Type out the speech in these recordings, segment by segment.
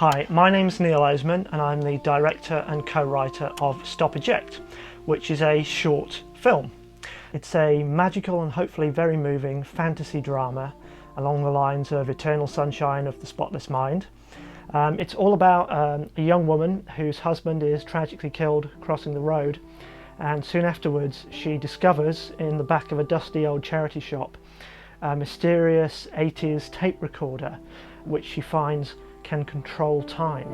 Hi, my name's Neil Osman and I'm the director and co-writer of Stop Eject, which is a short film. It's a magical and hopefully very moving fantasy drama along the lines of Eternal Sunshine of the Spotless Mind. It's all about a young woman whose husband is tragically killed crossing the road, and soon afterwards she discovers in the back of a dusty old charity shop a mysterious 80s tape recorder which she finds can control time.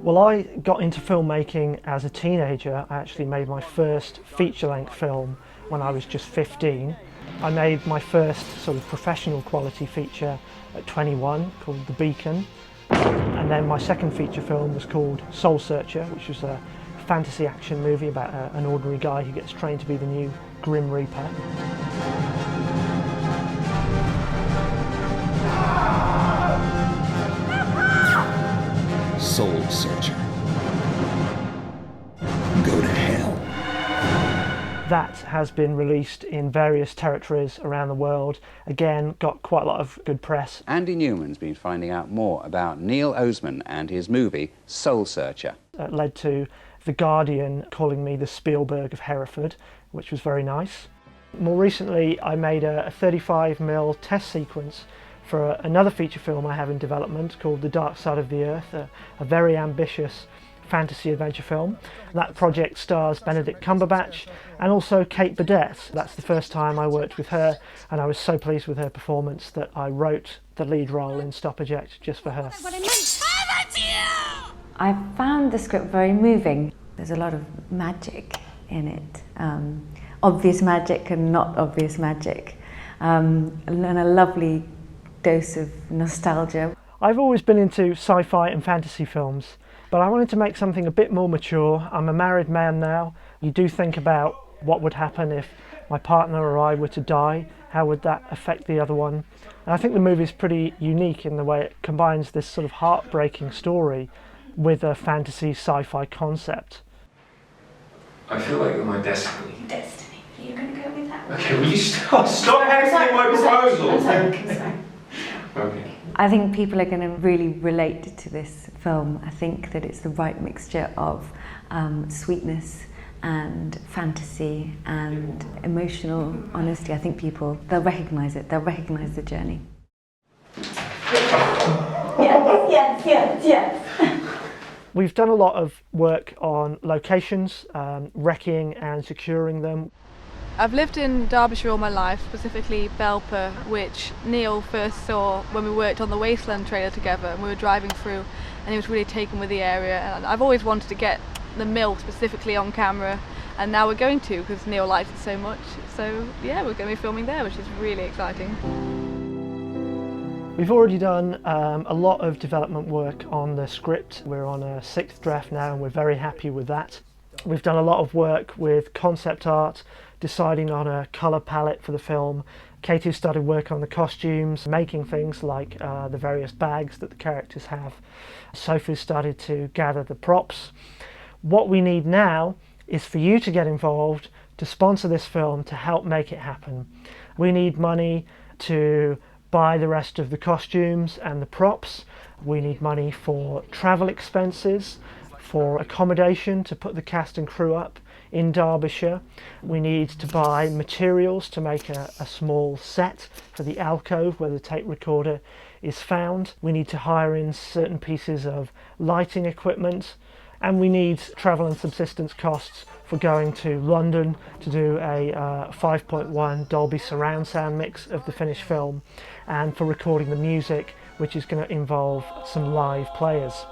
Well, I got into filmmaking as a teenager. I actually made my first feature-length film when I was just 15. I made my first sort of professional quality feature at 21 called The Beacon. And then my second feature film was called Soul Searcher, which was a fantasy action movie about an ordinary guy who gets trained to be the new Grim Reaper. Soul Searcher. Go to hell. That has been released in various territories around the world. Again, got quite a lot of good press. Andy Newman's been finding out more about Neil Osman and his movie Soul Searcher. It led to The Guardian calling me the Spielberg of Hereford, which was very nice. More recently, I made a 35mm test sequence for another feature film I have in development called The Dark Side of the Earth, a very ambitious fantasy adventure film. That project stars Benedict Cumberbatch and also Kate Burdett. That's the first time I worked with her, and I was so pleased with her performance that I wrote the lead role in Stop Eject just for her. I found the script very moving. There's a lot of magic in it, obvious magic and not obvious magic, and a lovely dose of nostalgia. I've always been into sci-fi and fantasy films, but I wanted to make something a bit more mature. I'm a married man now. You do think about what would happen if my partner or I were to die. How would that affect the other one? And I think the movie is pretty unique in the way it combines this sort of heartbreaking story with a fantasy sci-fi concept. I feel like you're my destiny. Destiny. Are you going to go with that? Okay, will you stop hating my proposal? I'm sorry. Okay. I think people are going to really relate to this film. I think that it's the right mixture of sweetness and fantasy and emotional honesty. I think they'll recognise it, they'll recognise the journey. Yes. We've done a lot of work on locations, wrecking and securing them. I've lived in Derbyshire all my life, specifically Belper, which Neil first saw when we worked on the Wasteland trailer together, and we were driving through and he was really taken with the area, and I've always wanted to get the mill specifically on camera, and now we're going to because Neil likes it so much. So yeah, we're going to be filming there, which is really exciting. We've already done a lot of development work on the script. We're on a 6th draft now and we're very happy with that. We've done a lot of work with concept art, deciding on a colour palette for the film. Katie started work on the costumes, making things like the various bags that the characters have. Sophie started to gather the props. What we need now is for you to get involved, to sponsor this film, to help make it happen. We need money to buy the rest of the costumes and the props. We need money for travel expenses, for accommodation to put the cast and crew up in Derbyshire. We need to buy materials to make a small set for the alcove where the tape recorder is found. We need to hire in certain pieces of lighting equipment, and we need travel and subsistence costs for going to London to do a 5.1 Dolby surround sound mix of the finished film, and for recording the music, which is going to involve some live players.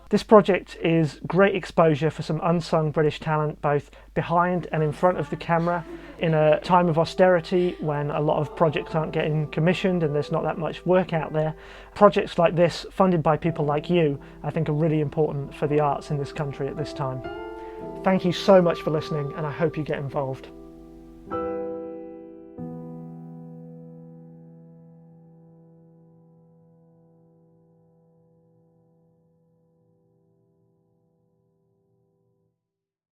This project is great exposure for some unsung British talent, both behind and in front of the camera. In a time of austerity, when a lot of projects aren't getting commissioned and there's not that much work out there, projects like this, funded by people like you, I think are really important for the arts in this country at this time. Thank you so much for listening, and I hope you get involved.